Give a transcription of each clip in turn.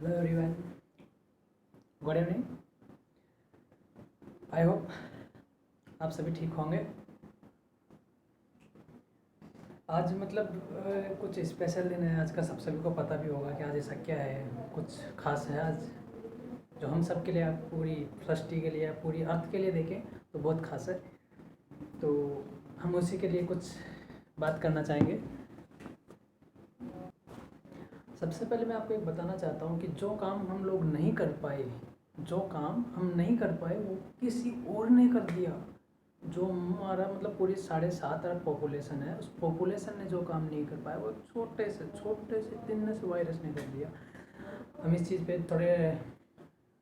Hello everyone, good evening. I hope आप सभी ठीक होंगे। आज कुछ स्पेशल दिन है आज का, सब सभी को पता भी होगा कि आज ऐसा क्या है, कुछ खास है आज जो हम सब के लिए, पूरी सृष्टि के लिए, पूरी अर्थ के लिए देखें तो बहुत खास है। तो हम उसी के लिए कुछ बात करना चाहेंगे। सबसे पहले मैं आपको एक बताना चाहता हूँ कि जो काम हम लोग नहीं कर पाए, वो किसी और ने कर दिया। जो हमारा पूरी 7.5 अरब पॉपुलेशन है, उस पॉपुलेशन ने जो काम नहीं कर पाया वो छोटे से तिन्ने से वायरस ने कर दिया। हम इस चीज़ पे थोड़े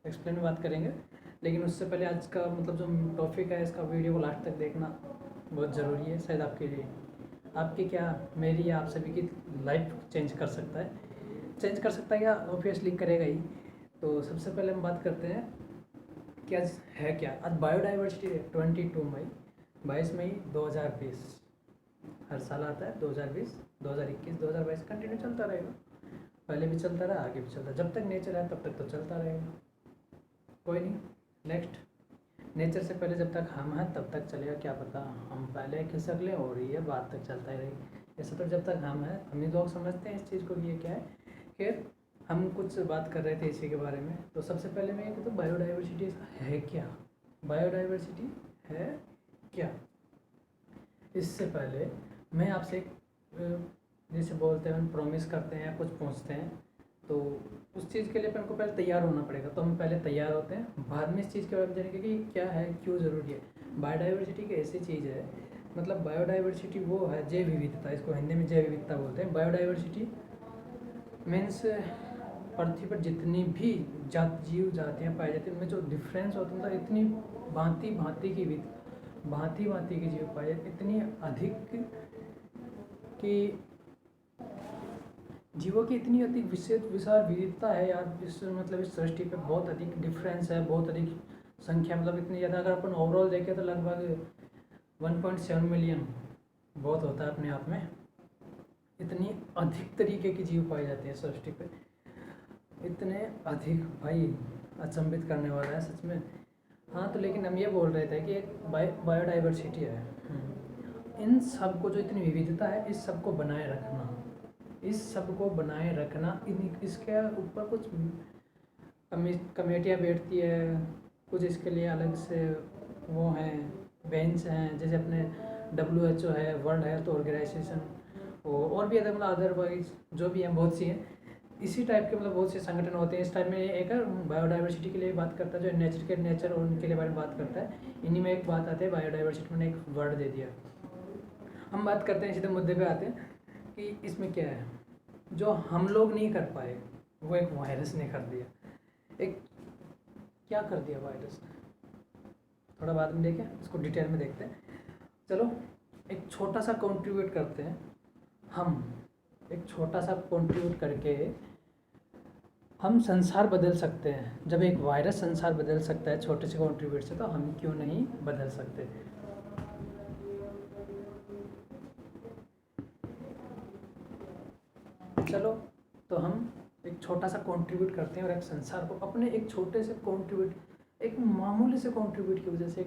एक्सप्लेन में बात करेंगे, लेकिन उससे पहले आज का जो टॉपिक है, इसका वीडियो को लास्ट तक देखना बहुत ज़रूरी है। शायद आपके लिए, आपकी क्या, मेरी या आप सभी की लाइफ चेंज कर सकता है या ऑब्वियसली करेगा ही। तो सबसे पहले हम बात करते हैं कि आज है क्या। आज बायोडाइवर्सिटी डे 22 मई 2020। हर साल आता है 2020, 2021, 2022 कंटिन्यू चलता रहेगा। पहले भी चलता रहा, आगे भी चलता है। जब तक नेचर है तब तक तो चलता रहेगा, कोई नहीं। नेक्स्ट, नेचर से पहले जब तक हम हैं तब तक चलेगा, क्या पता हम पहले खिसक लें और ये बात तक चलता ही रहेगी। ऐसा तो जब तक हम हैं, हम ही लोग समझते हैं इस चीज़ को। ये क्या है, खैर हम कुछ बात कर रहे थे इसी के बारे में। तो सबसे पहले मैं ये कहता हूँ, बायोडाइवर्सिटी है क्या। बायोडाइवर्सिटी है क्या, इससे पहले मैं आपसे जैसे बोलते हैं, हम प्रॉमिस करते हैं या कुछ पूछते हैं, तो उस चीज़ के लिए हमको पहले तैयार होना पड़ेगा। तो हम पहले तैयार होते हैं, बाद में इस चीज़ के बारे में जानेंगे कि क्या है, क्यों ज़रूरी है। बायोडाइवर्सिटी की ऐसी चीज़ है, बायोडाइवर्सिटी वो है जैव विविधता, इसको हिंदी में जैव विविधता बोलते हैं। बायोडाइवर्सिटी मीन्स पृथ्वी पर जितनी भी जीव जातियाँ पाई जाती हैं, उनमें जो डिफरेंस होता है, इतनी भांति भांति की जीव पाई जाती, इतनी अधिक कि जीवों की इतनी अधिक विशाल विविधता है यार। इस इस सृष्टि पे बहुत अधिक डिफरेंस है, बहुत अधिक संख्या, इतनी ज़्यादा। अगर अपन ओवरऑल देखें तो लगभग 1.7 मिलियन बहुत होता है अपने आप में। इतनी अधिक तरीके की जीव पाई जाती है सृष्टि पे, इतने अधिक, भाई अचंभित करने वाला है सच में। हाँ, तो लेकिन हम ये बोल रहे थे कि एक बायोडाइवर्सिटी है। इन सब को, जो इतनी विविधता है, इस सब को बनाए रखना, इसके ऊपर कुछ कमेटियाँ बैठती है, कुछ इसके लिए अलग से वो हैं, बेंच हैं, जैसे अपने WHO है, वर्ल्ड हेल्थ ऑर्गेनाइजेशन, और भी अदरवाइज जो भी हैं, बहुत सी हैं इसी टाइप के, बहुत से संगठन होते हैं। इस टाइप में एक बायोडाइवर्सिटी के लिए बात करता है, जो नेचर और उनके लिए बारे में बात करता है। इन्हीं में एक बात आती है बायोडाइवर्सिटी, मैंने एक वर्ड दे दिया। हम बात करते हैं, सीधे मुद्दे पे आते हैं कि इसमें क्या है जो हम लोग नहीं कर पाए, वो एक वायरस ने कर दिया। एक क्या कर दिया वायरस ने, थोड़ा बाद में देखें, इसको डिटेल में देखते हैं। चलो एक छोटा सा कॉन्ट्रीब्यूट करते हैं हम, एक छोटा सा कॉन्ट्रीब्यूट करके हम संसार बदल सकते हैं। जब एक वायरस संसार बदल सकता है छोटे से कॉन्ट्रीब्यूट से, तो हम क्यों नहीं बदल सकते। चलो, तो हम एक छोटा सा कॉन्ट्रीब्यूट करते हैं और एक संसार को अपने एक छोटे से कॉन्ट्रीब्यूट, एक मामूली से कॉन्ट्रीब्यूट की वजह से,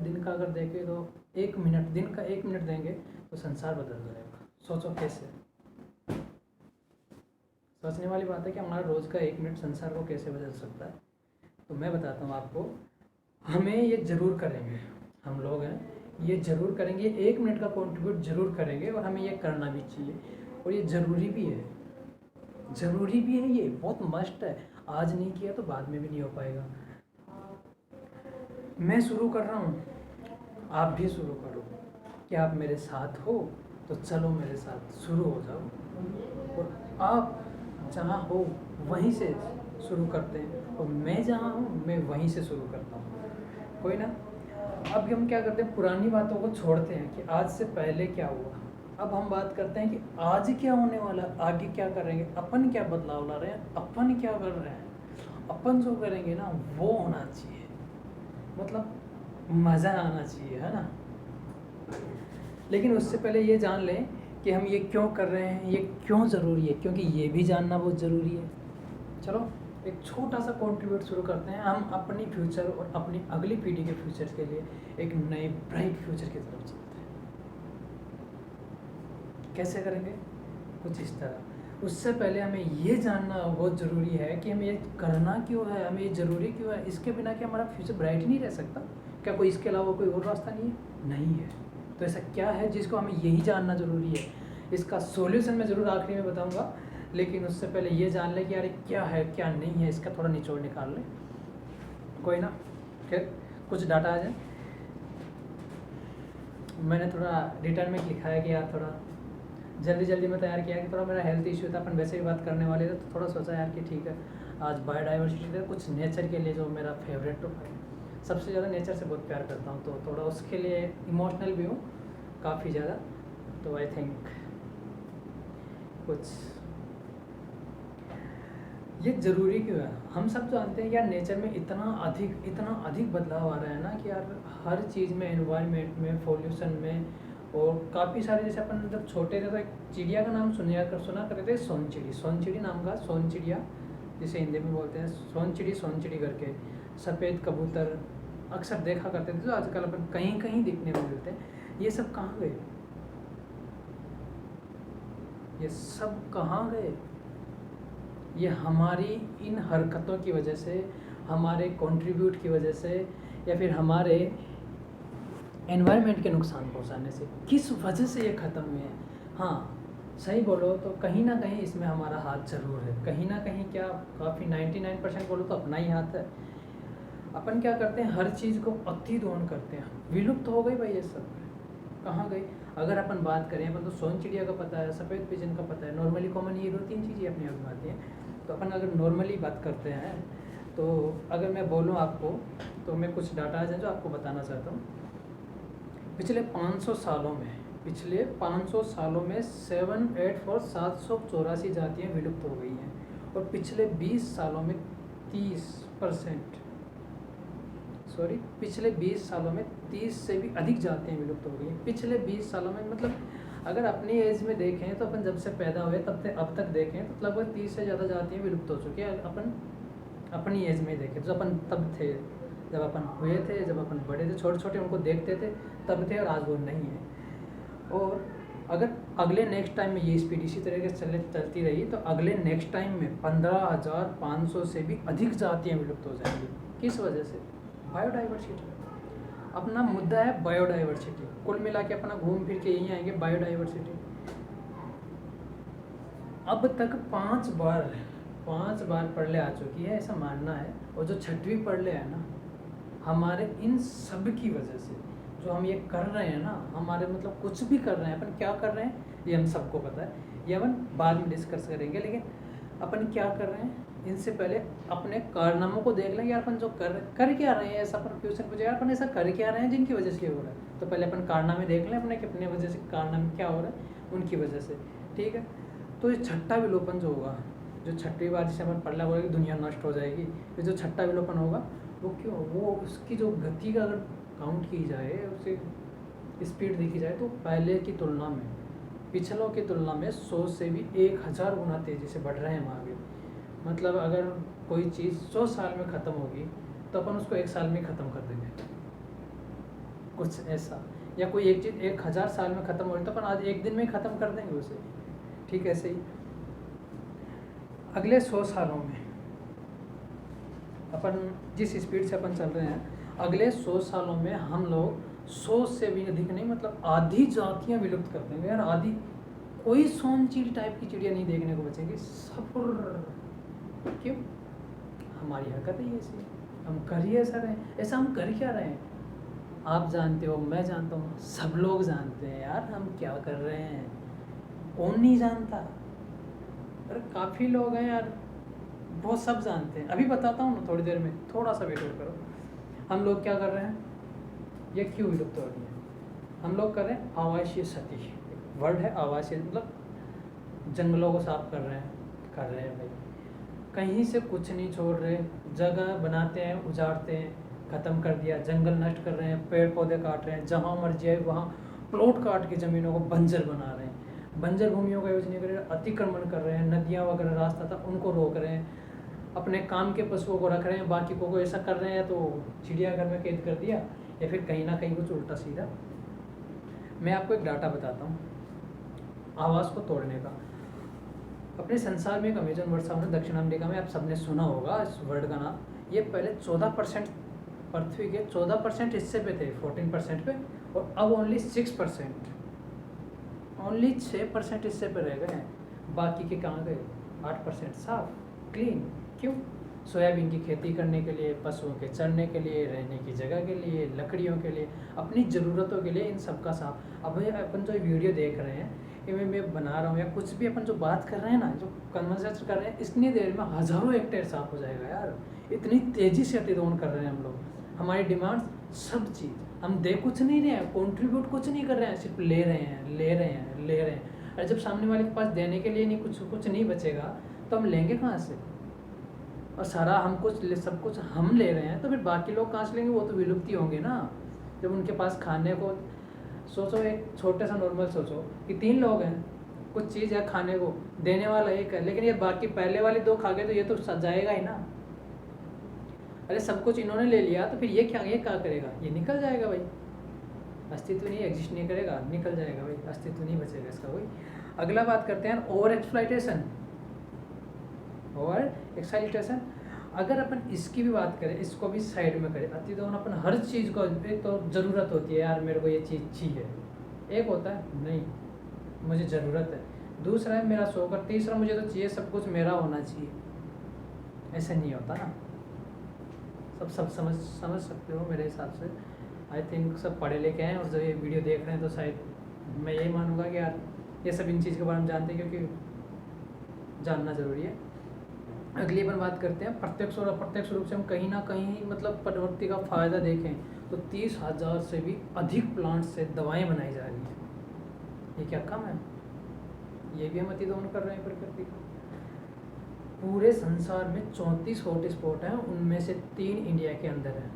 दिन का अगर देखें तो 1 मिनट, दिन का 1 मिनट देंगे तो संसार बदल जाएगा। सोचो कैसे। सोचने वाली बात है कि हमारा रोज़ का 1 मिनट संसार को कैसे बदल सकता है। तो मैं बताता हूँ आपको, हमें ये ज़रूर करेंगे, हम लोग हैं, ये ज़रूर करेंगे, 1 मिनट का कॉन्ट्रीब्यूट ज़रूर करेंगे, और हमें ये करना भी चाहिए, और ये ज़रूरी भी है, ये बहुत मस्ट है। आज नहीं किया तो बाद में भी नहीं हो पाएगा। मैं शुरू कर रहा हूँ, आप भी शुरू करो। क्या आप मेरे साथ हो? तो चलो मेरे साथ शुरू हो जाओ, और आप जहाँ हो वहीं से शुरू करते हैं, और मैं जहाँ हूँ मैं वहीं से शुरू करता हूँ, कोई ना। अब हम क्या करते हैं, पुरानी बातों को छोड़ते हैं कि आज से पहले क्या हुआ। अब हम बात करते हैं कि आज क्या होने वाला, आगे क्या करेंगे, अपन क्या बदलाव ला रहे हैं, अपन क्या कर रहे हैं। अपन जो करेंगे ना वो होना चाहिए, मज़ा आना चाहिए, है ना। लेकिन उससे पहले ये जान लें कि हम ये क्यों कर रहे हैं, ये क्यों ज़रूरी है, क्योंकि ये भी जानना बहुत ज़रूरी है। चलो एक छोटा सा कंट्रीब्यूट शुरू करते हैं। हम अपनी फ्यूचर और अपनी अगली पीढ़ी के फ्यूचर के लिए एक नए ब्राइट फ्यूचर की तरफ चलते हैं। कैसे करेंगे? कुछ इस तरह। उससे पहले हमें ये जानना बहुत ज़रूरी है कि हमें ये करना क्यों है, हमें ये ज़रूरी क्यों है। इसके बिना क्या हमारा फ्यूचर ब्राइट नहीं रह सकता? क्या कोई इसके अलावा कोई और रास्ता नहीं है? नहीं है। तो ऐसा क्या है जिसको हमें यही जानना ज़रूरी है? इसका सॉल्यूशन मैं ज़रूर आखिरी में बताऊंगा, लेकिन उससे पहले ये जान लें कि यार क्या है क्या नहीं है, इसका थोड़ा निचोड़ निकाल लें। कोई ना, फिर कुछ डाटा आ जाए। मैंने थोड़ा रिटर्न में लिखा है कि यार थोड़ा जल्दी में तैयार किया कि थोड़ा मेरा हेल्थ इशू था, अपन वैसे ही बात करने वाले थे, तो थोड़ा सोचा यार कि ठीक है आज बायोडाइवर्सिटी था, कुछ नेचर के लिए जो मेरा फेवरेट है, सबसे ज़्यादा नेचर से बहुत प्यार करता हूँ, तो थोड़ा उसके लिए इमोशनल भी हूँ काफ़ी ज़्यादा। तो आई थिंक कुछ ये ज़रूरी क्यों है? हम सब जानते हैं यार नेचर में इतना अधिक बदलाव आ रहा है ना कि यार हर चीज़ में, एनवायरनमेंट में, पॉल्यूशन में, और काफ़ी सारे, जैसे अपन जब छोटे थे तो एक चिड़िया का नाम सुना करते थे, सोनचिड़ी नाम का, सोन चिड़िया जिसे हिंदी में बोलते हैं, सोनचिड़ी करके, सफ़ेद कबूतर अक्सर देखा करते थे, तो आजकल अपन कहीं दिखने को मिलते हैं। ये सब कहाँ गए? ये सब कहाँ गए? ये हमारी इन हरकतों की वजह से, हमारे कंट्रीब्यूट की वजह से, या फिर हमारे एनवायरनमेंट के नुकसान पहुंचाने से, किस वजह से ये ख़त्म हुए हैं? हाँ सही बोलो तो कहीं ना कहीं इसमें हमारा हाथ ज़रूर है, कहीं ना कहीं, क्या काफ़ी 99% बोलो तो अपना ही हाथ है। अपन क्या करते हैं, हर चीज़ को अति दोहन करते हैं, विलुप्त हो गई भाई ये सब, कहाँ गई? अगर अपन बात करें, अपन तो सोन चिड़िया का पता है, सफ़ेद पिजन का पता है, नॉर्मली कॉमन ये 2-3 चीज़ें अपनी आप आती हैं। तो अपन अगर नॉर्मली बात करते हैं, तो अगर मैं बोलूँ आपको, तो मैं कुछ डाटा है जो आपको बताना चाहता हूँ। पिछले 500 सालों में 784 जातियाँ विलुप्त हो गई हैं, और पिछले 20 सालों में 30 से भी अधिक जातियाँ विलुप्त हो गई हैं। पिछले 20 सालों में, मतलब अगर अपनी एज में देखें तो अपन जब से पैदा हुए तब से अब तक देखें तो लगभग 30 से ज़्यादा जातियाँ विलुप्त हो चुकी हैं। अपन अपनी एज में देखें जो अपन तब थे, जब अपन हुए थे, जब अपन बड़े थे, छोटे उनको देखते थे तब थे, और आज वो नहीं है। और अगर अगले नेक्स्ट टाइम में ये स्पीड इसी तरीके से चलती रही तो अगले नेक्स्ट टाइम में 15,500 से भी अधिक जातियाँ विलुप्त हो जाएंगी। किस वजह से? बायोडाइवर्सिटी। अपना मुद्दा है बायोडाइवर्सिटी। कुल मिला के अपना घूम फिर के यहीं आएंगे, बायोडाइवर्सिटी। अब तक 5 बार परले आ चुकी है, ऐसा मानना है, और जो 6वीं परले है ना, हमारे इन सब की वजह से जो हम ये कर रहे हैं ना, हमारे मतलब कुछ भी कर रहे हैं, अपन क्या कर रहे हैं ये हम सबको पता है, ये अपन बाद में डिस्कस करेंगे, लेकिन अपन क्या कर रहे हैं इनसे पहले अपने कारनामों को देख लेंगे। यार अपन जो कर क्या रहे हैं, ऐसा अपन क्वेश्चन पूछे, यार अपन ऐसा कर क्या रहे हैं जिनकी वजह से ये हो रहा है, तो पहले अपन कारनामे देख लें अपने, कितने वजह से कारनामे क्या हो रहा है उनकी वजह से, ठीक है। तो ये 6ठा विलोपन जो होगा, जो 6वीं बार जिसे अपन पढ़ला बोलेगी दुनिया नष्ट हो जाएगी, ये जो 6ठा विलोपन होगा वो क्यों, वो उसकी जो गति का अगर काउंट की जाए, उसे स्पीड देखी जाए, तो पहले की तुलना में, पिछलों की तुलना में 100 से भी 1000 गुना तेज़ी से बढ़ रहे हैं हम आगे। मतलब अगर कोई चीज़ 100 साल में ख़त्म होगी तो अपन उसको 1 साल में ख़त्म कर देंगे, कुछ ऐसा। या कोई एक चीज़ 1000 साल में ख़त्म हो रही तो अपन आज 1 दिन में ख़त्म कर देंगे उसे, ठीक है। ऐसे ही अगले 100 सालों में अपन जिस स्पीड से अपन चल रहे हैं, अगले 100 सालों में हम लोग 100 से भी अधिक नहीं, मतलब आधी जातियाँ विलुप्त कर देंगे यार, आधी। कोई सोनचिड़ी टाइप की चिड़िया नहीं देखने को बचेगी, सब। क्यों? हमारी हरकत ही ऐसी, हम कर ही ऐसा रहे हैं। ऐसा हम कर क्या रहे हैं? आप जानते हो, मैं जानता हूँ, सब लोग जानते हैं यार हम क्या कर रहे हैं। कौन नहीं जानता? अरे काफ़ी लोग हैं यार, वो सब जानते हैं। अभी बताता हूँ ना, थोड़ी देर में, थोड़ा सा वेट करो। हम लोग क्या कर रहे हैं, ये क्यों विलुप्त हो रही है? हम लोग कर रहे हैं आवासीय क्षति, वर्ड है आवासीय, मतलब जंगलों को साफ कर रहे हैं भाई, कहीं से कुछ नहीं छोड़ रहे, जगह बनाते हैं, उजाड़ते हैं, ख़त्म कर दिया, जंगल नष्ट कर रहे हैं, पेड़ पौधे काट रहे हैं, जहाँ मर्जी है वहाँ प्लॉट काट के ज़मीनों को बंजर बना रहे हैं, बंजर भूमियों का यूज नहीं कर रहे, अतिक्रमण कर रहे हैं, नदियाँ वगैरह रास्ता था उनको रोक रहे हैं, अपने काम के पशुओं को रख रहे हैं, बाकी को ऐसा कर रहे हैं, तो चिड़ियाघर में कैद कर दिया, या फिर कहीं ना कहीं कुछ उल्टा सीधा। मैं आपको एक डाटा बताता हूँ आवाज़ को तोड़ने का। अपने संसार में एक अमेजन वर्षा है दक्षिण अमेरिका में, आप सबने सुना होगा इस वर्ड का नाम। ये पहले 14% पृथ्वी के 14% हिस्से पे थे, 14% पे, और अब ओनली 6%, ओनली 6% हिस्से पे रह गए हैं। बाकी के कहाँ गए? 8% साफ क्लीन। क्यों? सोयाबीन की खेती करने के लिए, पशुओं के चरने के लिए, रहने की जगह के लिए, लकड़ियों के लिए, अपनी ज़रूरतों के लिए, इन सब का साफ। अब अपन जो वीडियो देख रहे हैं, ये मैं बना रहा हूँ, या कुछ भी अपन जो बात कर रहे हैं ना, जो कन्वर्सेशन कर रहे हैं, इतनी देर में हज़ारों हेक्टेयर साफ हो जाएगा यार। इतनी तेज़ी से अतिरोध कर रहे हैं हम लोग। हमारी डिमांड्स सब चीज़, हम दे कुछ नहीं रहे हैं, कंट्रीब्यूट कुछ नहीं कर रहे हैं, सिर्फ ले रहे हैं, ले रहे हैं, ले रहे हैं। और जब सामने वाले के पास देने के लिए नहीं कुछ नहीं बचेगा, तो हम लेंगे कहाँ से? और सारा हम सब कुछ हम ले रहे हैं, तो फिर बाकी लोग कहाँ से लेंगे? वो तो विलुप्ति होंगे ना। जब उनके पास खाने को, सोचो एक छोटा सा नॉर्मल सोचो कि 3 लोग हैं, कुछ चीज़ है खाने को, देने वाला एक है, लेकिन ये बाकी पहले वाले 2 खा गए, तो ये तो जाएगा ही ना। अरे सब कुछ इन्होंने ले लिया, तो फिर ये क्या करेगा? ये निकल जाएगा भाई, अस्तित्व नहीं, एग्जिस्ट नहीं करेगा, निकल जाएगा भाई, अस्तित्व नहीं बचेगा इसका कोई। अगला बात करते हैं ओवर एक्सप्लॉइटेशन। ओवर एक्सप्लॉइटेशन, अगर अपन इसकी भी बात करें, इसको भी साइड में करें, अतिदोहन अपन हर चीज़ को, एक तो ज़रूरत होती है यार, मेरे को ये चीज़ चाहिए, एक होता है नहीं मुझे ज़रूरत है, दूसरा है मेरा शौक, और तीसरा मुझे तो चाहिए सब कुछ मेरा होना चाहिए। ऐसे नहीं होता ना। सब समझ सकते हो मेरे हिसाब से। आई थिंक सब पढ़े लिखे हैं, और जब ये वीडियो देख रहे हैं तो शायद मैं यही मानूंगा कि यार ये सब इन चीज़ के बारे में जानते हैं, क्योंकि जानना ज़रूरी है। अगली बार बात करते हैं प्रत्यक्ष और अप्रत्यक्ष रूप से हम कहीं ना कहीं मतलब प्रवृत्ति का फ़ायदा देखें तो 30,000 से भी अधिक प्लांट से दवाएं बनाई जा रही हैं। ये क्या कम है? ये भी हम अतिदोहन कर रहे हैं प्रकृति का। पूरे संसार में 34 हॉटस्पॉट हैं, उनमें से 3 इंडिया के अंदर है।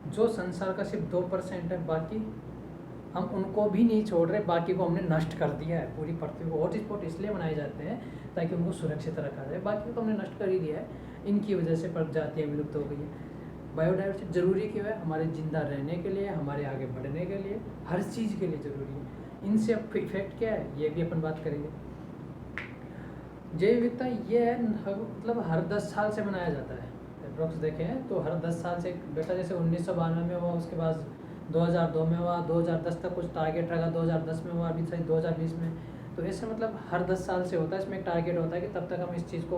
जो संसार का सिर्फ 2% है, बाकी हम उनको भी नहीं छोड़ रहे, बाकी को हमने नष्ट कर दिया है। पूरी पृथ्वी को हॉटस्पॉट इसलिए बनाए जाते हैं ताकि उनको सुरक्षित रखा जाए, बाकी को हमने नष्ट कर ही दिया है। इनकी वजह से प्रजातियाँ विलुप्त हो गई हैं। बायोडाइवर्सिटी ज़रूरी क्यों है? हमारे ज़िंदा रहने के लिए, हमारे आगे बढ़ने के लिए, हर चीज़ के लिए ज़रूरी है। इनसे अब इफेक्ट क्या है ये भी अपन बात करेंगे। जैव विविधता ये है, मतलब हर 10 साल से बनाया जाता है। अप्रोक्स देखें तो हर 10 साल से, बेटा जैसे 1992 में हुआ, उसके बाद 2002 में हुआ, 2010 तक कुछ टारगेट रखा, 2010 में हुआ, अभी सही 2020 में। तो ऐसे मतलब हर 10 साल से होता है। इसमें एक टारगेट होता है कि तब तक हम इस चीज़ को,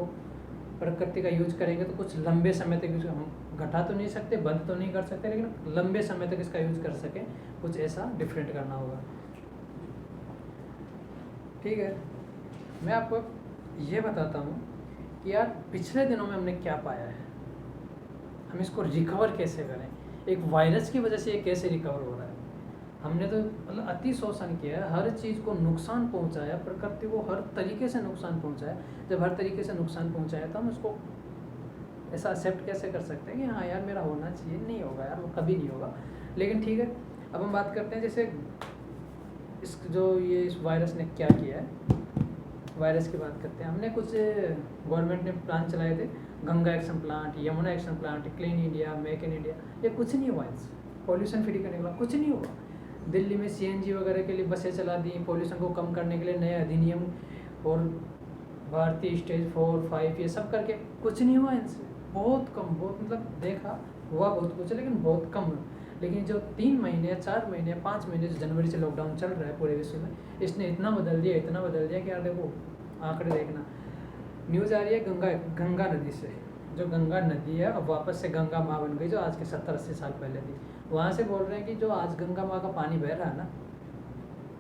प्रकृति का यूज करेंगे, तो कुछ लंबे समय तक यूज, हम घटा तो नहीं सकते, बंद तो नहीं कर सकते, लेकिन लंबे समय तक इसका यूज कर सकें, कुछ ऐसा डिफरेंट करना होगा। ठीक है, मैं आपको ये बताता हूँ कि यार पिछले दिनों में हमने क्या पाया है, हम इसको रिकवर कैसे करें। एक वायरस की वजह से ये कैसे रिकवर हो रहा है। हमने तो मतलब अति शोषण किया है, हर चीज़ को नुकसान पहुंचाया, प्रकृति को हर तरीके से नुकसान पहुंचाया। जब हर तरीके से नुकसान पहुंचाया तो हम उसको ऐसा एक्सेप्ट कैसे कर सकते हैं कि हाँ यार मेरा होना चाहिए? नहीं होगा यार, वो कभी नहीं होगा। लेकिन ठीक है, अब हम बात करते हैं जैसे इस वायरस ने क्या किया है। वायरस की बात करते हैं। हमने कुछ गवर्नमेंट ने प्लान चलाए थे, Ganga action plant, Yamuna action plant, clean India, make in India. ये कुछ नहीं हुआ, पॉल्यूशन फ्री करने के बाद कुछ नहीं हुआ। दिल्ली में CNG वगैरह के लिए बसें चला दी, पॉल्यूशन को कम करने के लिए नए अधिनियम और भारतीय स्टेज 4, 5 ये सब करके कुछ नहीं हुआ इनसे। बहुत कम, बहुत मतलब देखा हुआ बहुत कुछ, लेकिन बहुत कम। लेकिन जो 3 महीने, 4 महीने, 5 महीने जो जनवरी से लॉकडाउन चल रहा है पूरे विश्व में, इसने इतना बदल दिया कि यार देखो आंकड़े देखना। न्यूज़ आ रही है गंगा नदी से, जो गंगा नदी है अब वापस से गंगा माँ बन गई, जो आज के 70-80 साल पहले थी। वहाँ से बोल रहे हैं कि जो आज गंगा माँ का पानी बह रहा है ना,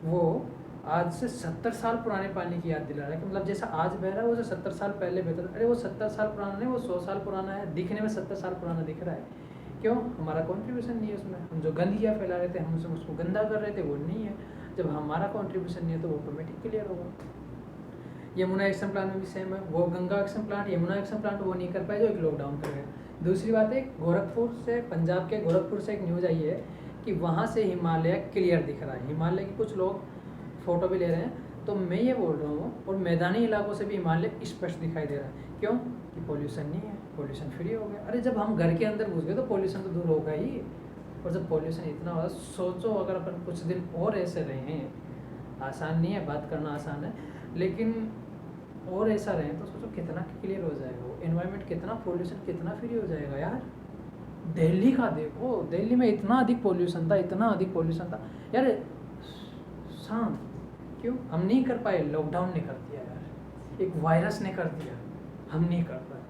वो आज से 70 साल पुराने पानी की याद दिला रहा है। कि मतलब जैसा आज बह रहा है वो जो 70 साल पहले बहता था, अरे वो 70 साल पुराना नहीं, वो 100 साल पुराना है। दिखने में 70 साल पुराना दिख रहा है। क्यों? हमारा कॉन्ट्रीब्यूशन नहीं है उसमें। हम जो गंदगियाँ फैला रहे थे, हम उसको गंदा कर रहे थे, वो नहीं है। जब हमारा कॉन्ट्रीब्यूशन नहीं है तो वो ऑटोमेटिक क्लियर होगा। यमुना एक्शन प्लान में भी सेम है, वो Ganga action plant, Yamuna action plant वो नहीं कर पाए, जो एक लॉकडाउन कर गया। दूसरी बात है, गोरखपुर से, पंजाब के गोरखपुर से एक न्यूज़ आई है कि वहाँ से हिमालय क्लियर दिख रहा है। हिमालय के कुछ लोग फ़ोटो भी ले रहे हैं, तो मैं ये बोल रहा हूँ, और मैदानी इलाकों से भी हिमालय स्पष्ट दिखाई दे रहा है। क्यों? कि पोल्यूशन नहीं है, पोल्यूशन फ्री हो गया। अरे जब हम घर के अंदर घुस गए तो पोल्यूशन तो दूर होगा ही। और जब पोल्यूशन इतना होगा, सोचो अगर अपन कुछ दिन और ऐसे रहे, आसान नहीं है, बात करना आसान है, लेकिन और ऐसा रहे तो सोचो कितना क्लियर हो जाएगा वो एनवायरनमेंट, कितना पोल्यूशन कितना फ्री हो जाएगा यार। दिल्ली का देखो, दिल्ली में इतना अधिक पोल्यूशन था, इतना अधिक पोल्यूशन था यार, शांत। क्यों? हम नहीं कर पाए, लॉकडाउन ने कर दिया यार, एक वायरस ने कर दिया, हम नहीं कर पाए।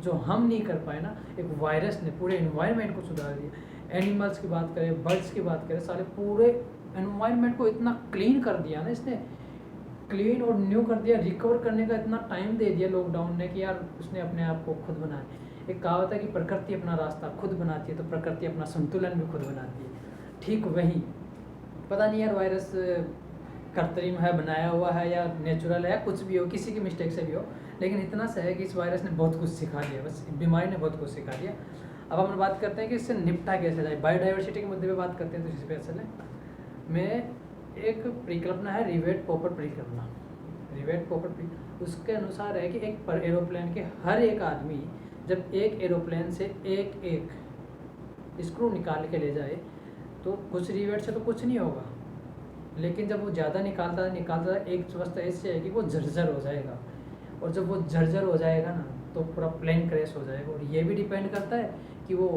जो हम नहीं कर पाए ना, एक वायरस ने पूरे एनवायरनमेंट को सुधार दिया। एनिमल्स की बात करें, बर्ड्स की बात करें, सारे पूरे एनवायरनमेंट को इतना क्लीन कर दिया ना इसने, क्लीन और न्यू कर दिया। रिकवर करने का इतना टाइम दे दिया लॉकडाउन ने कि यार उसने अपने आप को खुद बनाया। एक कहावत है कि प्रकृति अपना रास्ता खुद बनाती है, तो प्रकृति अपना संतुलन भी खुद बनाती है। ठीक वही, पता नहीं यार वायरस कृत्रिम है, बनाया हुआ है, या नेचुरल है, या कुछ भी हो, किसी की मिस्टेक से भी हो, लेकिन इतना सा है कि इस वायरस ने बहुत कुछ सिखा दिया, बस बीमारी ने बहुत कुछ सिखा दिया। अब हम बात करते हैं कि इससे निपटा कैसे जाए, बायोडाइवर्सिटी के मुद्दे पे बात करते हैं। तो इस पे असल में एक परिकल्पना है, रिवेट पॉपर परिकल्पना। रिवेट पॉपर उसके अनुसार है कि एक पर एरोप्लेन के हर एक आदमी जब एक एरोप्लेन से एक स्क्रू निकाल के ले जाए, तो कुछ रिवेट से तो कुछ नहीं होगा, लेकिन जब वो ज़्यादा निकालता है एक अवस्था ऐसी है कि वो झरझर हो जाएगा, और जब वो झरझर हो जाएगा ना तो पूरा प्लेन क्रैश हो जाएगा। और ये भी डिपेंड करता है कि वो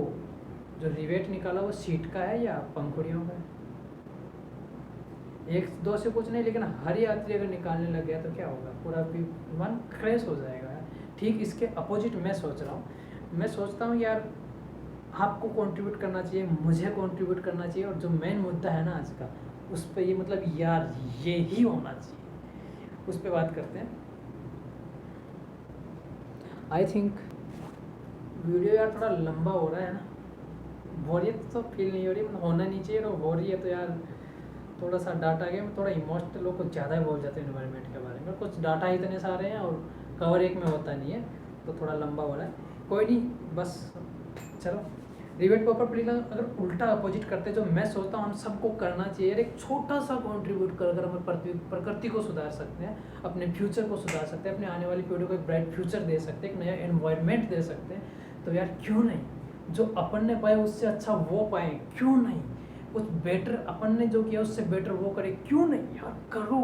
जो रिवेट निकाला वो सीट का है या पंखुड़ियों का है। एक दो से कुछ नहीं, लेकिन हर यात्री अगर निकालने लग गया तो क्या होगा, पूरा विमान क्रैश हो जाएगा। ठीक इसके अपोजिट मैं सोच रहा हूँ, मैं सोचता हूँ यार आपको कंट्रीब्यूट करना चाहिए, मुझे कंट्रीब्यूट करना चाहिए, और जो मेन मुद्दा है ना आज का, उस पर ये मतलब यार ये ही होना चाहिए, उस पर बात करते हैं। आई थिंक वीडियो यार थोड़ा लंबा हो रहा है ना, बोरियत तो फील नहीं हो रही, मतलब होना नहीं चाहिए, और हो रही है तो यार थोड़ा सा डाटा के थोड़ा इमोशनल लोग कुछ ज़्यादा ही बोल जाते हैं एनवायरनमेंट के बारे में, कुछ डाटा इतने सारे हैं और कवर एक में होता नहीं है, तो थोड़ा लंबा हो रहा है, कोई नहीं, बस चलो। रिवेट पॉपर परिकल्पना अगर उल्टा अपोजिट करते, जो मैं सोचता हूँ हम सबको करना चाहिए, एक छोटा सा कॉन्ट्रीब्यूट कर अगर हम प्रकृति को सुधार सकते हैं, अपने फ्यूचर को सुधार सकते हैं, अपने आने वाली पीढ़ी को एक ब्राइट फ्यूचर दे सकते हैं, एक नया एनवायरनमेंट दे सकते हैं, तो यार क्यों नहीं, जो अपन ने पाया उससे अच्छा वो पाए, क्यों नहीं, कुछ बेटर अपन ने जो किया उससे बेटर वो करे, क्यों नहीं यार, करो,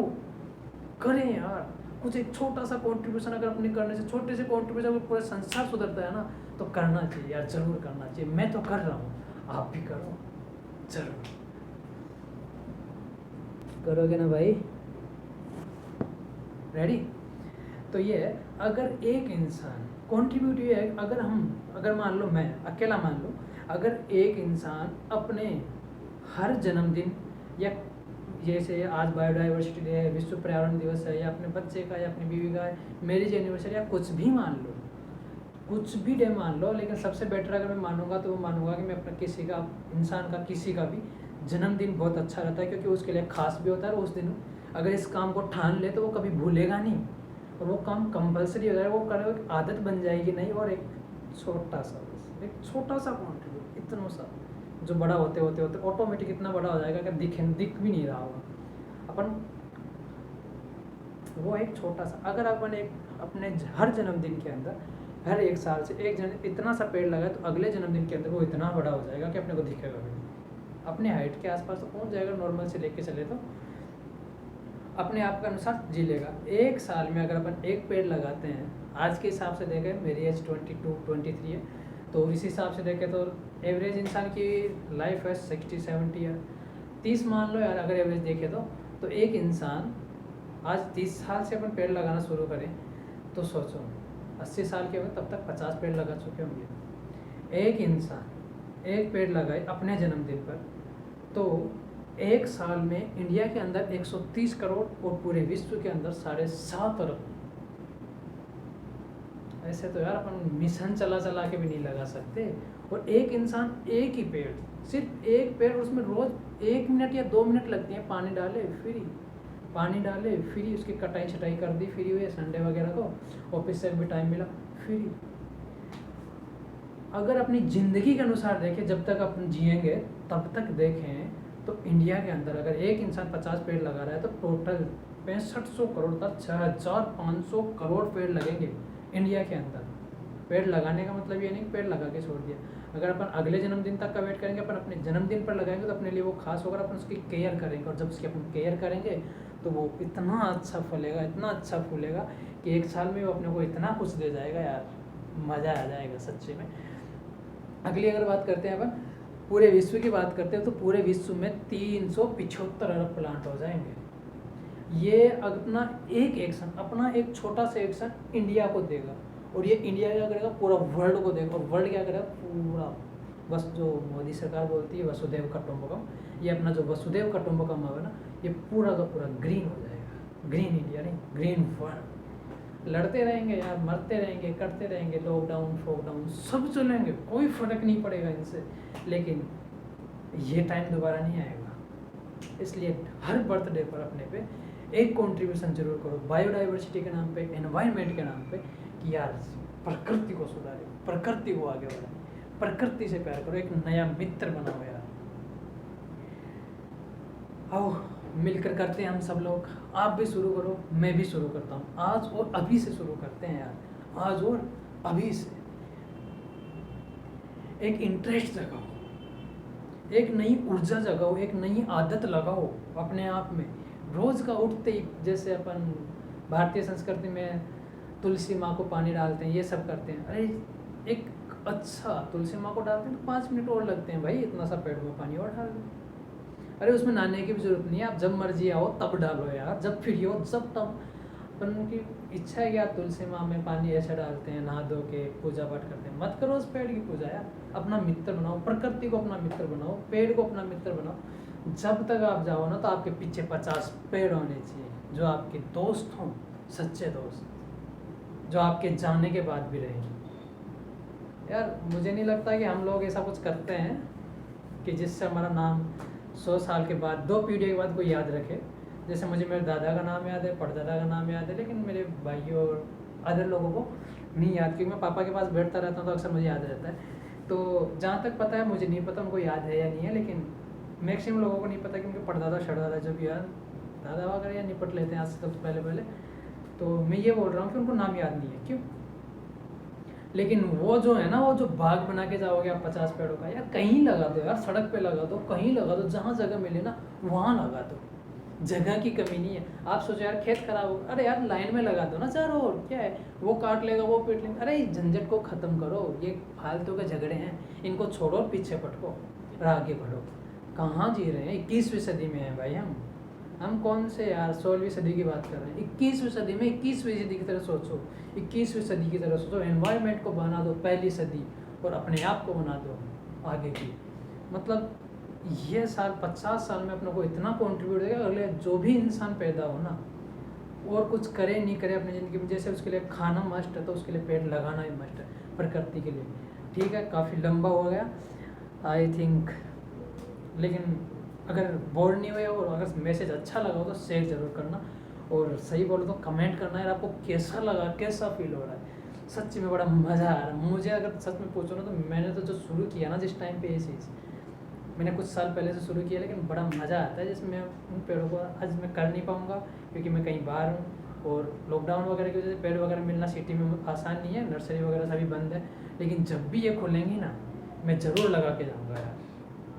करें यार कुछ, एक छोटा सा कंट्रीब्यूशन अगर अपने करने से, छोटे से कंट्रीब्यूशन अगर पूरा संसार सुधरता है ना, तो करना चाहिए यार, जरूर करना चाहिए। मैं तो कर रहा हूँ, आप भी करो, जरूर करोगे ना भाई, रेडी? तो ये है, अगर एक इंसान कंट्रीब्यूट, ये है अगर मान लो मैं अकेला मान लो, अगर एक इंसान अपने हर जन्मदिन, या जैसे आज बायोडाइवर्सिटी डे है, विश्व पर्यावरण दिवस है, या अपने बच्चे का, या अपनी बीवी का मैरिज एनिवर्सरी, या कुछ भी मान लो, कुछ भी डे मान लो, लेकिन सबसे बेटर अगर मैं मानूंगा तो वो मानूंगा कि मैं अपना किसी का, इंसान का, किसी का भी जन्मदिन बहुत अच्छा रहता है, क्योंकि उसके लिए खास भी होता है, और उस दिन अगर इस काम को ठान ले तो वो कभी भूलेगा नहीं, और वो काम कंपलसरी हो जाएगा, वो करे, एक आदत बन जाएगी नहीं। और एक छोटा सा कॉन्ट्रीब्यूट, इतना सा, जो बड़ा होते होते होते ऑटोमेटिक इतना बड़ा हो जाएगा कि दिख भी नहीं रहा होगा अपन, वो एक छोटा सा, अगर अपन एक अपने हर जन्मदिन के अंदर, हर एक साल से एक इतना सा पेड़ लगाए, तो अगले जन्मदिन के अंदर वो इतना बड़ा हो जाएगा कि अपने को दिखेगा भी, अपने हाइट के आसपास तो पहुंच जाएगा, नॉर्मल से लेके चले तो अपने आप के अनुसार जी लेगा। एक साल में अगर अपन एक पेड़ लगाते हैं, आज के हिसाब से देखें, मेरी एज 22-23 है, तो इस हिसाब से देखें तो एवरेज इंसान की लाइफ है 60-70 ईयर, 30 मान लो यार, अगर एवरेज देखें तो एक इंसान आज 30 साल से अपन पेड़ लगाना शुरू करें, तो सोचो 80 साल के होंगे तब तक 50 पेड़ लगा चुके होंगे। एक इंसान एक पेड़ लगाए अपने जन्मदिन पर, तो एक साल में इंडिया के अंदर 130 करोड़ और पूरे विश्व के अंदर 7.5 अरब। ऐसे तो यार अपन मिशन चला के भी नहीं लगा सकते। और एक इंसान एक ही पेड़, सिर्फ एक पेड़, उसमें रोज 1 मिनट या 2 मिनट लगती हैं, पानी डाले फ्री, उसकी कटाई छटाई कर दी, फ्री हुए, संडे वगैरह को ऑफिस से भी टाइम मिला, फ्री। अगर अपनी ज़िंदगी के अनुसार देखें, जब तक अपन जिएंगे तब तक देखें तो इंडिया के अंदर अगर एक इंसान 50 पेड़ लगा रहा है तो टोटल 6500 करोड़ तक 6500 करोड़ पेड़ लगेंगे इंडिया के अंदर। पेड़ लगाने का मतलब ये नहीं कि पेड़ लगा के छोड़ दिया। अगर अपन अगले जन्मदिन तक का वेट करेंगे, अपन अपने जन्मदिन पर लगाएंगे तो अपने लिए वो खास होगा, अपन उसकी केयर करेंगे, और जब उसकी अपन केयर करेंगे तो वो इतना अच्छा फलेगा, इतना अच्छा फूलेगा कि एक साल में वो अपने को इतना कुछ दे जाएगा यार, मज़ा आ जाएगा सच्चे में। अगली अगर बात करते हैं अपन पूरे विश्व की बात करते हैं तो पूरे विश्व में 375 अरब प्लांट हो जाएंगे। ये अपना एक एक्शन, अपना एक छोटा सा एक्शन इंडिया को देगा, और ये इंडिया क्या करेगा, पूरा वर्ल्ड को देगा। और वर्ल्ड क्या करेगा, पूरा बस जो मोदी सरकार बोलती है वसुधैव कुटुंबकम, ये अपना जो वसुधैव कुटुंबकम है ना, ये पूरा का पूरा ग्रीन हो जाएगा। ग्रीन इंडिया नहीं, ग्रीन वर्ल्ड। लड़ते रहेंगे यार, मरते रहेंगे, करते रहेंगे, लॉकडाउन फॉकडाउन सब चलेंगे, कोई फर्क नहीं पड़ेगा इनसे, लेकिन ये टाइम दोबारा नहीं आएगा। इसलिए हर बर्थडे पर अपने पे एक कंट्रीब्यूशन जरूर करो, बायोडाइवर्सिटी के नाम पे, एनवायरनमेंट के नाम पे, कि यार प्रकृति को सुधारे, प्रकृति को आगे बढ़ाए, प्रकृति से प्यार करो, एक नया मित्र बनाओ यार। आओ मिलकर करते हैं हम सब लोग, आप भी शुरू करो, मैं भी शुरू करता हूँ, आज और अभी से शुरू करते हैं यार, आज और अभी से। एक इंटरेस्ट जगाओ, एक नई ऊर्जा जगाओ, एक नई आदत लगाओ अपने आप में। रोज का उठते ही, जैसे अपन भारतीय संस्कृति में तुलसी माँ को पानी डालते हैं, ये सब करते हैं, अरे एक अच्छा तुलसी माँ को डालते हैं तो 5 मिनट और लगते हैं भाई, इतना सा पेड़ में पानी और डाल दो। अरे उसमें नहाने की भी जरूरत नहीं है, आप जब मर्जी आओ तब डालो यार, जब फ्री हो जब तब। अपन की इच्छा है कि आप तुलसी माँ में पानी ऐसे डालते हैं, नहा धो के पूजा पाठ करते हैं, मत करो उस पेड़ की पूजा यार, अपना मित्र बनाओ, प्रकृति को अपना मित्र बनाओ, पेड़ को अपना मित्र बनाओ। जब तक आप जाओ ना तो आपके पीछे 50 पेड़ होने चाहिए जो आपके दोस्त हों, सच्चे दोस्त, जो आपके जाने के बाद भी रहेंगे। यार मुझे नहीं लगता कि हम लोग ऐसा कुछ करते हैं कि जिससे हमारा नाम 100 साल के बाद, 2 पीढ़ी के बाद कोई याद रखे। जैसे मुझे मेरे दादा का नाम याद है, परदादा का नाम याद है, लेकिन मेरे भाइयों और अदर लोगों को नहीं याद, क्योंकि मैं पापा के पास बैठता रहता हूँ तो अक्सर मुझे याद रहता है। तो जहाँ तक पता है, मुझे नहीं पता उनको याद है या नहीं है, लेकिन मैक्सिमम लोगों को नहीं पता कि उनके परदादा शरदादा जो भी यार दादा वगैरह या निपट लेते हैं आज से सबसे पहले। तो मैं ये बोल रहा हूँ कि उनको नाम याद नहीं है, क्यों? लेकिन वो जो है ना, वो जो बाग बना के जाओगे आप 50 पेड़ों का, यार कहीं लगा दो यार, सड़क पे लगा दो, कहीं लगा दो, जहाँ जगह मिले ना वहाँ लगा दो, जगह की कमी नहीं है। आप सोचो यार खेत खराब हो, अरे यार लाइन में लगा दो ना चारों ओर, क्या है, वो काट लेगा, वो पीट लेगा, अरे इस झंझट को ख़त्म करो, ये फालतू के झगड़े हैं, इनको छोड़ो, पीछे पटको और आगे बढ़ो। कहाँ जी रहे हैं, 21वीं सदी में है भाई हम कौन से यार 16वीं सदी की बात कर रहे हैं। 21वीं सदी में 21वीं सदी की तरह सोचो, 21वीं सदी की तरह सोचो, एनवायरनमेंट को बना दो पहली सदी, और अपने आप को बना दो आगे की। मतलब ये साल 50 साल में अपने को इतना कंट्रीब्यूट देगा, अगले जो भी इंसान पैदा हो ना, और कुछ करे नहीं करे अपनी ज़िंदगी में, जैसे उसके लिए खाना मस्ट है तो उसके लिए पेड़ लगाना ही मस्ट है प्रकृति के लिए। ठीक है, काफ़ी लंबा हो गया आई थिंक, लेकिन अगर बोर नहीं हुए और अगर मैसेज अच्छा लगा हो तो शेयर ज़रूर करना, और सही बोलो तो कमेंट करना यार आपको कैसा लगा, कैसा फील हो रहा है। सच में बड़ा मज़ा आ रहा है मुझे, अगर सच में पूछो ना तो मैंने तो जो शुरू किया ना जिस टाइम पे ये चीज़ मैंने कुछ साल पहले से शुरू किया, लेकिन बड़ा मज़ा आता है जिसमें उन पेड़ों को आज मैं कर नहीं पाऊँगा क्योंकि मैं कहीं बाहर हूँ, और लॉकडाउन वगैरह की वजह से पेड़ वगैरह मिलना सिटी में आसान नहीं है, नर्सरी वगैरह सभी बंद है, लेकिन जब भी ये खुलेंगी ना मैं ज़रूर लगा के जाऊँगा यार,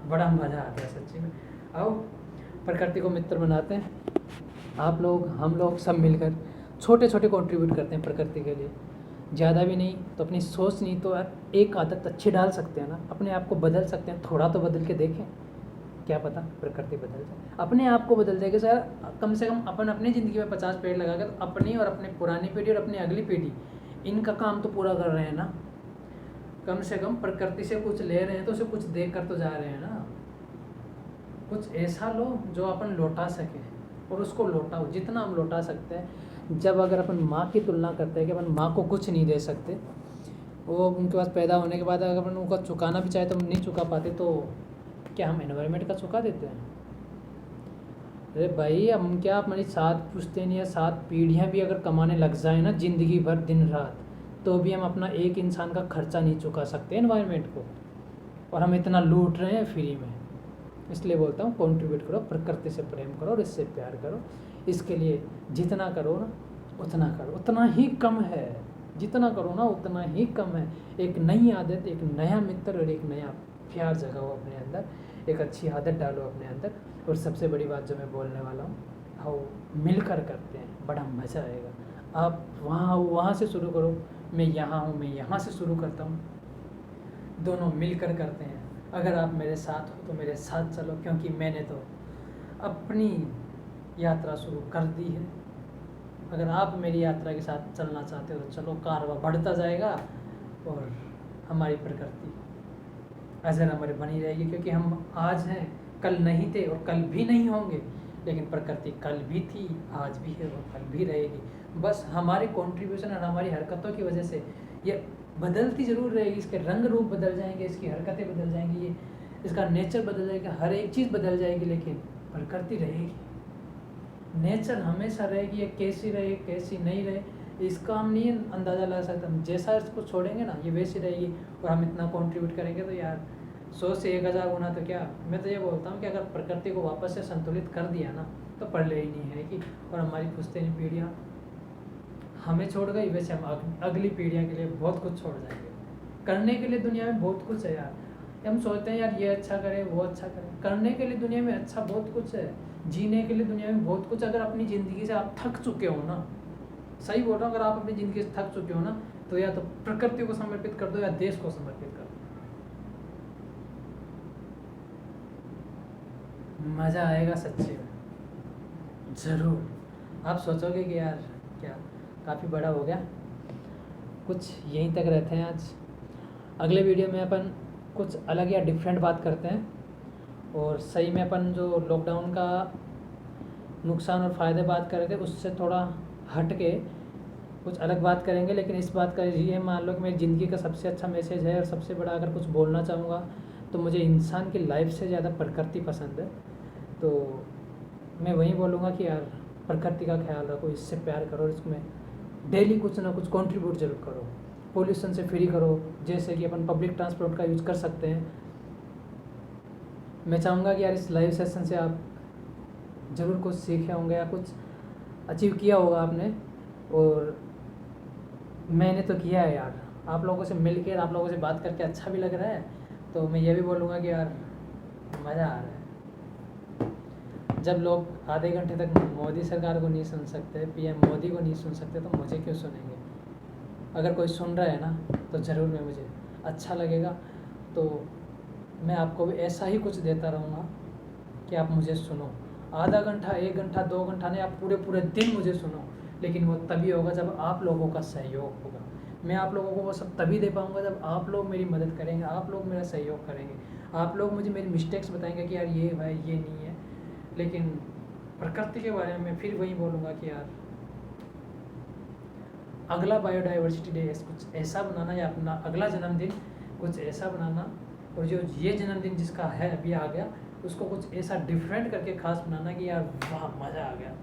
बड़ा मज़ा आता है सच्ची में। आओ प्रकृति को मित्र बनाते हैं, आप लोग हम लोग सब मिलकर छोटे छोटे कंट्रीब्यूट करते हैं प्रकृति के लिए, ज़्यादा भी नहीं तो अपनी सोच नहीं तो यार एक आदत अच्छी डाल सकते हैं ना, अपने आप को बदल सकते हैं, थोड़ा तो बदल के देखें, क्या पता प्रकृति बदल जाए, अपने आप को बदल देगा सर। कम से कम अपन अपनी ज़िंदगी में 50 पेड़ लगा कर अपनी और अपने पुरानी पीढ़ी और अपनी अगली पीढ़ी इनका काम तो पूरा कर रहे हैं ना, कम से कम प्रकृति से कुछ ले रहे हैं तो उसे कुछ देख कर तो जा रहे हैं ना। कुछ ऐसा लो जो अपन लौटा सके और उसको लौटाओ जितना हम लौटा सकते हैं। जब अगर अपन माँ की तुलना करते हैं कि अपन माँ को कुछ नहीं दे सकते, वो उनके पास पैदा होने के बाद अगर अपन उनका चुकाना भी चाहे तो हम नहीं चुका पाते, तो क्या हम एनवायरनमेंट का चुका देते हैं? अरे भाई हम क्या हमारी 7 पुश्तें या 7 पीढ़ियाँ भी अगर कमाने लग जाए ना ज़िंदगी भर दिन रात, तो भी हम अपना एक इंसान का खर्चा नहीं चुका सकते एनवायरनमेंट को, और हम इतना लूट रहे हैं फ्री में। इसलिए बोलता हूँ कंट्रीब्यूट करो, प्रकृति से प्रेम करो और इससे प्यार करो। इसके लिए जितना करो ना उतना करो, उतना ही कम है, जितना करो ना उतना ही कम है। एक नई आदत, एक नया मित्र और एक नया प्यार जगाओ अपने अंदर, एक अच्छी आदत डालो अपने अंदर। और सबसे बड़ी बात जो मैं बोलने वाला हूँ, हाँ मिलकर करते हैं, बड़ा मज़ा आएगा। आप वहाँ से शुरू करो, मैं यहाँ हूँ, मैं यहाँ से शुरू करता हूँ, दोनों मिलकर करते हैं। अगर आप मेरे साथ हो तो मेरे साथ चलो, क्योंकि मैंने तो अपनी यात्रा शुरू कर दी है। अगर आप मेरी यात्रा के साथ चलना चाहते हो तो चलो, कारवां बढ़ता जाएगा और हमारी प्रकृति अजर अमर बनी रहेगी, क्योंकि हम आज हैं, कल नहीं थे और कल भी नहीं होंगे, लेकिन प्रकृति कल भी थी, आज भी है और कल भी रहेगी। बस हमारे कंट्रीब्यूशन और हमारी हरकतों की वजह से ये बदलती ज़रूर रहेगी, इसके रंग रूप बदल जाएंगे, इसकी हरकतें बदल जाएंगी, ये इसका नेचर बदल जाएगा, हर एक चीज़ बदल जाएगी, लेकिन प्रकृति रहेगी, नेचर हमेशा रहेगी। ये कैसी रहे कैसी नहीं रहे इसका हम नहीं अंदाज़ा लगा सकते। हम जैसा इसको छोड़ेंगे ना ये वैसी रहेगी, और हम इतना कंट्रीब्यूट करेंगे तो यार 100 से 1000 गुना तो क्या। मैं तो ये बोलता हूँ कि अगर प्रकृति को वापस से संतुलित कर दिया ना तो पढ़ले ही नहीं है कि, और हमारी पुश्तैनी पीढ़ियाँ हमें छोड़ गई, वैसे हम अगली पीढ़ियों के लिए बहुत कुछ छोड़ जाएंगे। करने के लिए दुनिया में बहुत कुछ है यार, हम सोचते हैं यार ये अच्छा करें वो अच्छा करें, करने के लिए दुनिया में अच्छा बहुत कुछ है, जीने के लिए दुनिया में बहुत कुछ। अगर अपनी ज़िंदगी से आप थक चुके हो ना, सही बोल रहा हूँ, अगर आप अपनी ज़िंदगी से थक चुके हो ना तो या तो प्रकृति को समर्पित कर दो या देश को समर्पित कर दो, मज़ा आएगा सच्चे में ज़रूर। आप सोचोगे कि यार क्या काफ़ी बड़ा हो गया, कुछ यहीं तक रहते हैं आज। अगले वीडियो में अपन कुछ अलग या डिफरेंट बात करते हैं, और सही में अपन जो लॉकडाउन का नुकसान और फ़ायदे बात कर रहे थे उससे थोड़ा हट के कुछ अलग बात करेंगे। लेकिन इस बात का ये मान लो कि मेरी ज़िंदगी का सबसे अच्छा मैसेज है, और सबसे बड़ा अगर कुछ बोलना चाहूँगा तो मुझे इंसान की लाइफ से ज़्यादा प्रकृति पसंद है। तो मैं वही बोलूँगा कि यार प्रकृति का ख्याल रखो, इससे प्यार करो, इसमें डेली कुछ ना कुछ कंट्रीब्यूट जरूर करो, पोल्यूशन से फ्री करो, जैसे कि अपन पब्लिक ट्रांसपोर्ट का यूज़ कर सकते हैं। मैं चाहूँगा कि यार इस लाइव सेशन से आप ज़रूर कुछ सीखे होंगे या कुछ अचीव किया होगा आपने, और मैंने तो किया है यार। आप लोगों से मिल के, आप लोगों से बात करके अच्छा भी लग रहा है। तो मैं ये भी बोलूँगा कि यार मज़ा आ रहा है। जब लोग आधे घंटे तक मोदी सरकार को नहीं सुन सकते, पीएम मोदी को नहीं सुन सकते, तो मुझे क्यों सुनेंगे। अगर कोई सुन रहा है ना तो ज़रूर मैं मुझे अच्छा लगेगा। तो मैं आपको भी ऐसा ही कुछ देता रहूँगा कि आप मुझे सुनो। आधा घंटा 1 घंटा 2 घंटा नहीं, आप पूरे पूरे दिन मुझे सुनो, लेकिन वो तभी होगा जब आप लोगों का सहयोग होगा। मैं आप लोगों को वो सब तभी दे पाऊँगा जब आप लोग मेरी मदद करेंगे, आप लोग मेरा सहयोग करेंगे, आप लोग मुझे मेरी मिस्टेक्स बताएंगे कि यार ये भाई ये नहीं है। लेकिन प्रकृति के बारे में फिर वही बोलूँगा कि यार अगला बायोडाइवर्सिटी डे कुछ ऐसा बनाना, या अपना अगला जन्मदिन कुछ ऐसा बनाना, और जो ये जन्मदिन जिसका है अभी आ गया उसको कुछ ऐसा डिफरेंट करके खास बनाना कि यार वाह मज़ा आ गया।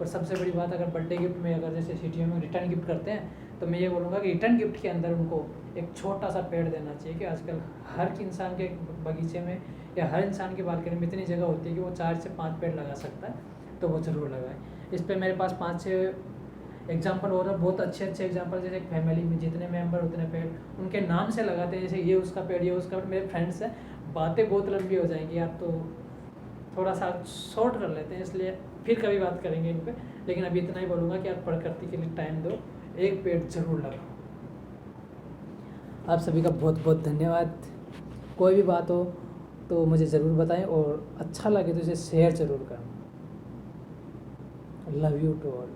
और सबसे बड़ी बात, अगर बर्थडे गिफ्ट में अगर जैसे सिटियों में रिटर्न गिफ्ट करते हैं, तो मैं ये बोलूँगा कि रिटर्न गिफ्ट के अंदर उनको एक छोटा सा पेड़ देना चाहिए। कि आजकल हर इंसान के बगीचे में या हर इंसान की बालकनी में इतनी जगह होती है कि वो 4 से 5 पेड़ लगा सकता है, तो वो ज़रूर लगाए। इस पर मेरे पास 5-6 एग्जाम्पल और बहुत अच्छे एग्जाम्पल। जैसे एक फैमिली में जितने मेंबर उतने पेड़ उनके नाम से लगाते हैं, जैसे ये उसका पेड़ ये उसका पेड़। मेरे फ्रेंड्स हैं, बातें बहुत लंबी हो जाएंगी यार, तो थोड़ा सा शॉर्ट कर लेते हैं, इसलिए फिर कभी बात करेंगे इन पर। लेकिन अभी इतना ही बोलूँगा कि आप प्रकृति के लिए टाइम दो, एक पेड़ जरूर लगाओ। आप सभी का बहुत बहुत धन्यवाद। कोई भी बात हो तो मुझे ज़रूर बताएं, और अच्छा लगे तो इसे शेयर ज़रूर करें। Love you to all.